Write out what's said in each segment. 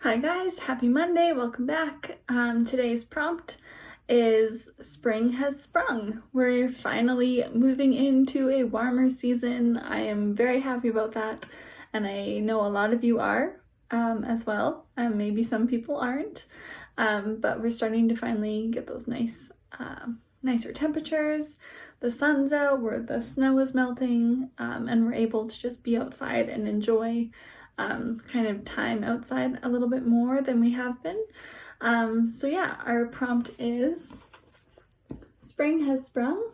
Hi guys, happy Monday, welcome back. Today's prompt is Spring has sprung. We're finally moving into a warmer season. I am very happy about that, and I know a lot of you are as well. Maybe some people aren't, but we're starting to finally get those nicer temperatures. The sun's out, where the snow is melting, and we're able to just be outside and enjoy kind of time outside a little bit more than we have been. So yeah, our prompt is Spring has sprung,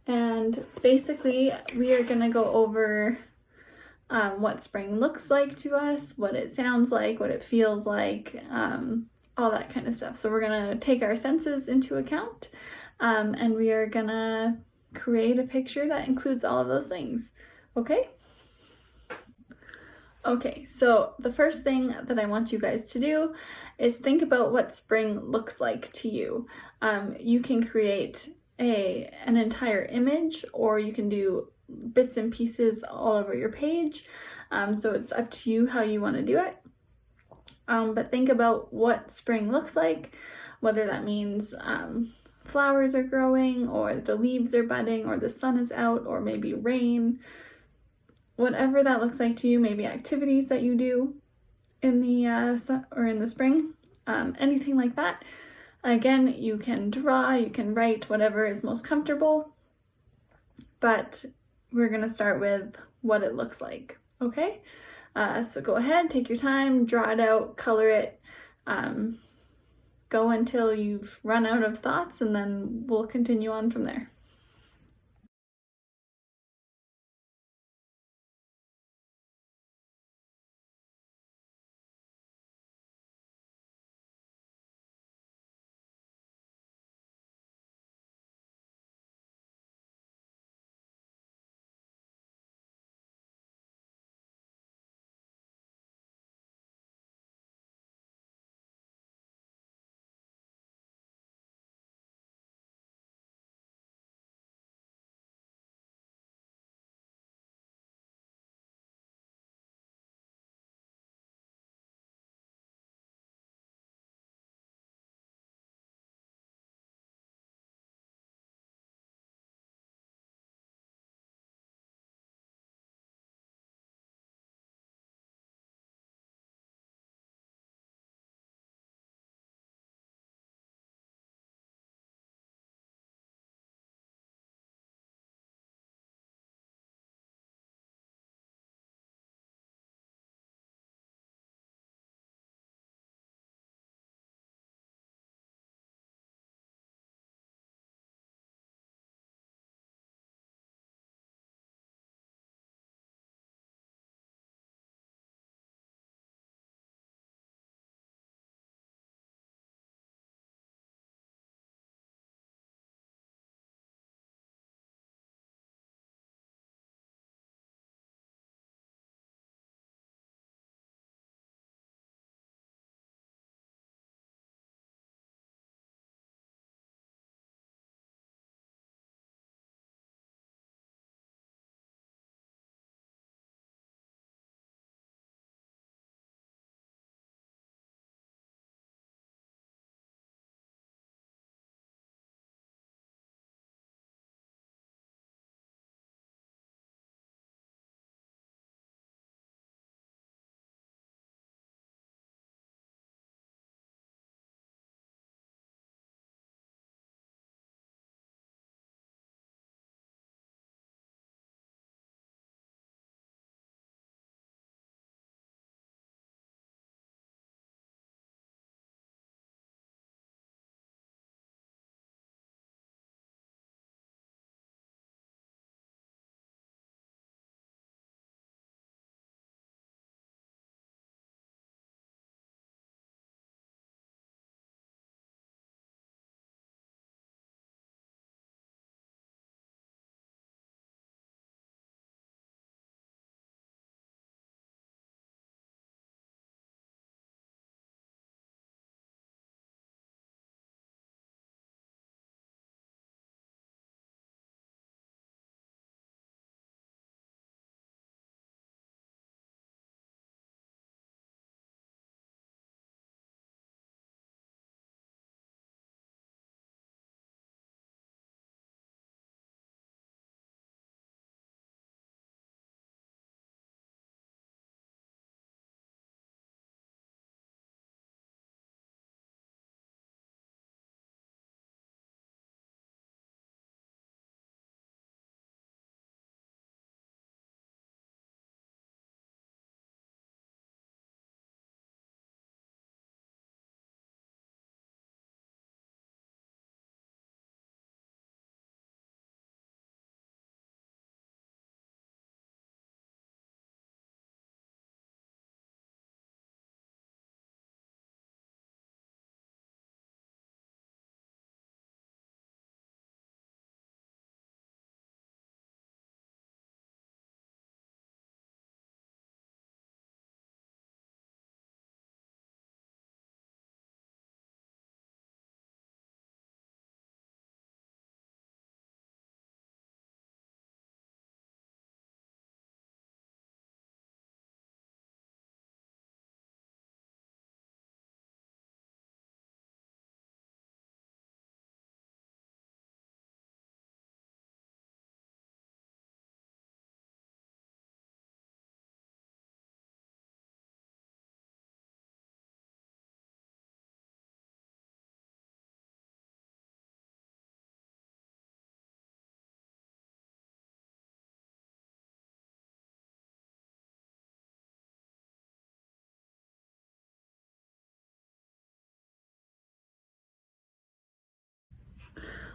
and basically we are gonna go over what spring looks like to us, what it sounds like, what it feels like, all that kind of stuff. So we're gonna take our senses into account, and we are gonna create a picture that includes all of those things. Okay? Okay, so the first thing that I want you guys to do is think about what spring looks like to you. You can create an entire image, or you can do bits and pieces all over your page. So it's up to you how you want to do it. But think about what spring looks like, whether that means flowers are growing, or the leaves are budding, or the sun is out, or maybe rain. Whatever that looks like to you, maybe activities that you do in the spring, anything like that. Again, you can draw, you can write, whatever is most comfortable, but we're gonna start with what it looks like, okay? So go ahead, take your time, draw it out, color it, go until you've run out of thoughts, and then we'll continue on from there.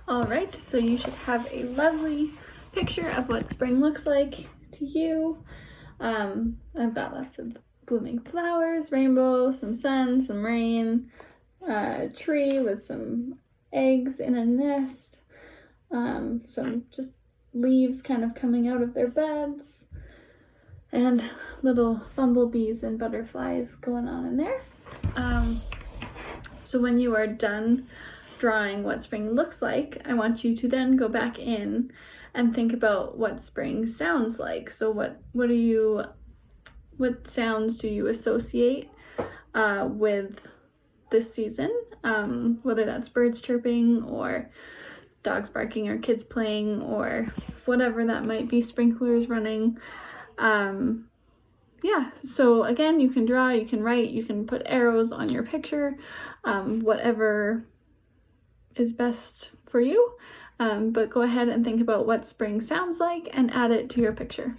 All right, so you should have a lovely picture of what spring looks like to you. I've got lots of blooming flowers, rainbow, some sun, some rain, a tree with some eggs in a nest, some just leaves kind of coming out of their beds, and little bumblebees and butterflies going on in there. So when you are done drawing what spring looks like, I want you to then go back in and think about what spring sounds like. So what sounds do you associate with this season? Whether that's birds chirping or dogs barking or kids playing or whatever that might be, sprinklers running. Yeah, so again, you can draw, you can write, you can put arrows on your picture, whatever is best for you. But go ahead and think about what spring sounds like and add it to your picture.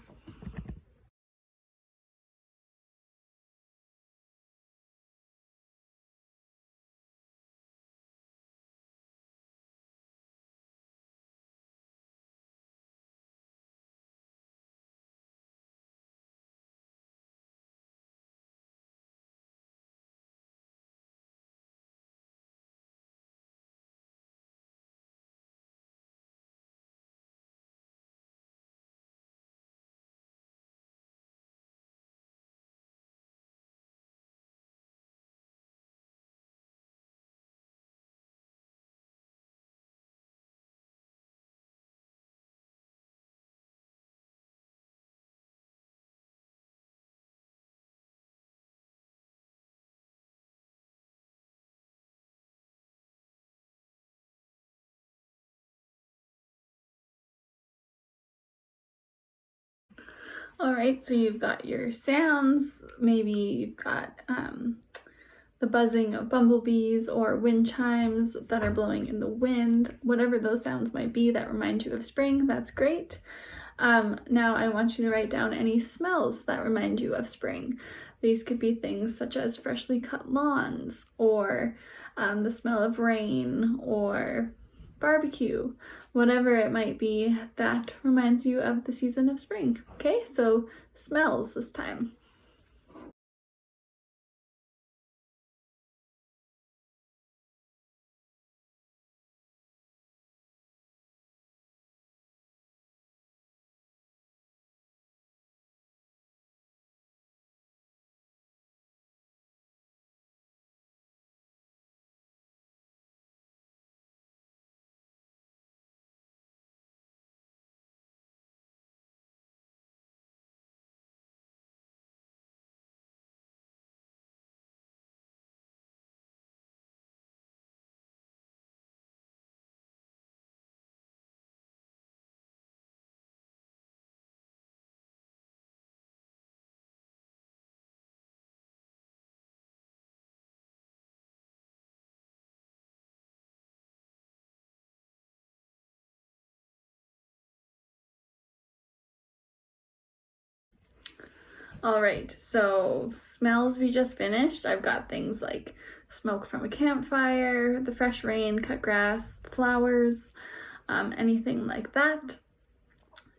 All right, so you've got your sounds, maybe you've got the buzzing of bumblebees or wind chimes that are blowing in the wind, whatever those sounds might be that remind you of spring, that's great. Now I want you to write down any smells that remind you of spring. These could be things such as freshly cut lawns or the smell of rain or barbecue, whatever it might be that reminds you of the season of spring. Okay, so smells this time. All right, so smells we just finished. I've got things like smoke from a campfire, the fresh rain, cut grass, flowers, anything like that.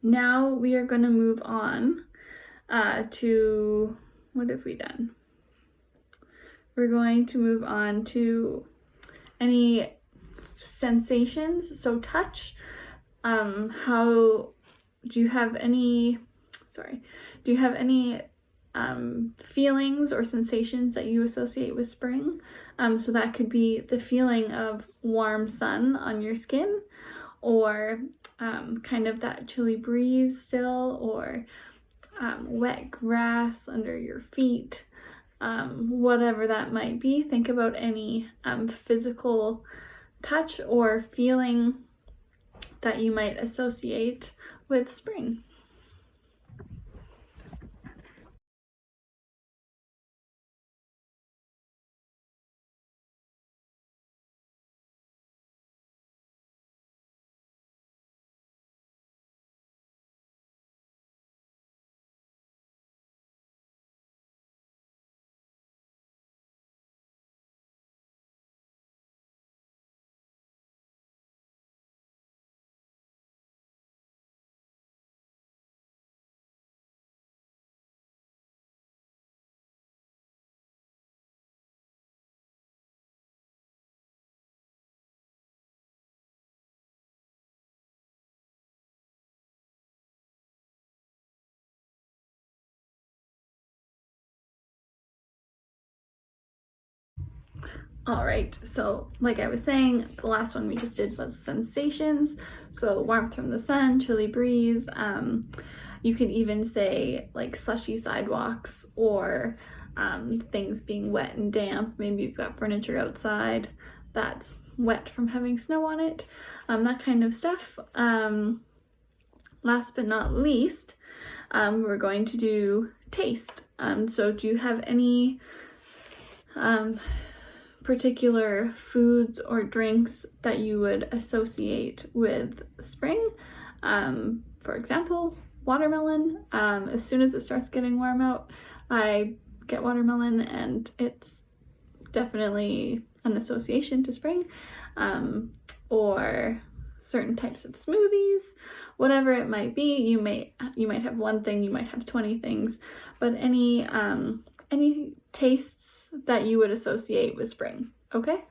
Now we are going to move on to, what have we done? We're going to move on to any sensations, so touch. How do you have any, do you have any feelings or sensations that you associate with spring? So that could be the feeling of warm sun on your skin, or kind of that chilly breeze still, or wet grass under your feet, whatever that might be. Think about any physical touch or feeling that you might associate with spring. All right, so like I was saying, the last one we just did was sensations. So warmth from the sun, chilly breeze. You could even say like slushy sidewalks or things being wet and damp. Maybe you've got furniture outside that's wet from having snow on it, that kind of stuff. Last but not least, we're going to do taste. So do you have any particular foods or drinks that you would associate with spring? For example, watermelon. As soon as it starts getting warm out, I get watermelon, and it's definitely an association to spring. Or certain types of smoothies, whatever it might be. You might have one thing, you might have 20 things, but any tastes that you would associate with spring, okay?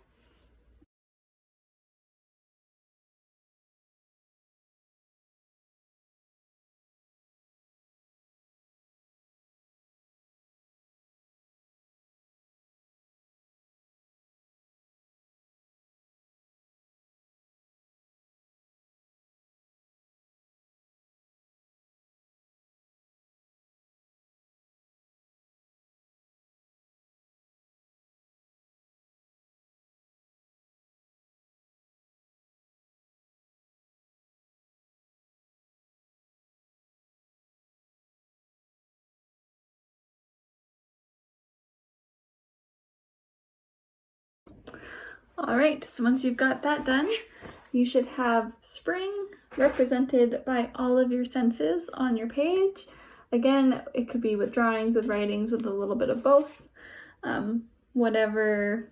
All right, so once you've got that done, you should have spring represented by all of your senses on your page. Again, it could be with drawings, with writings, with a little bit of both, whatever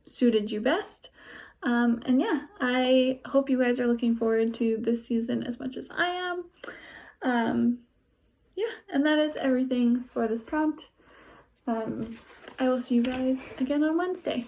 suited you best. And yeah, I hope you guys are looking forward to this season as much as I am. Yeah, and that is everything for this prompt. I will see you guys again on Wednesday.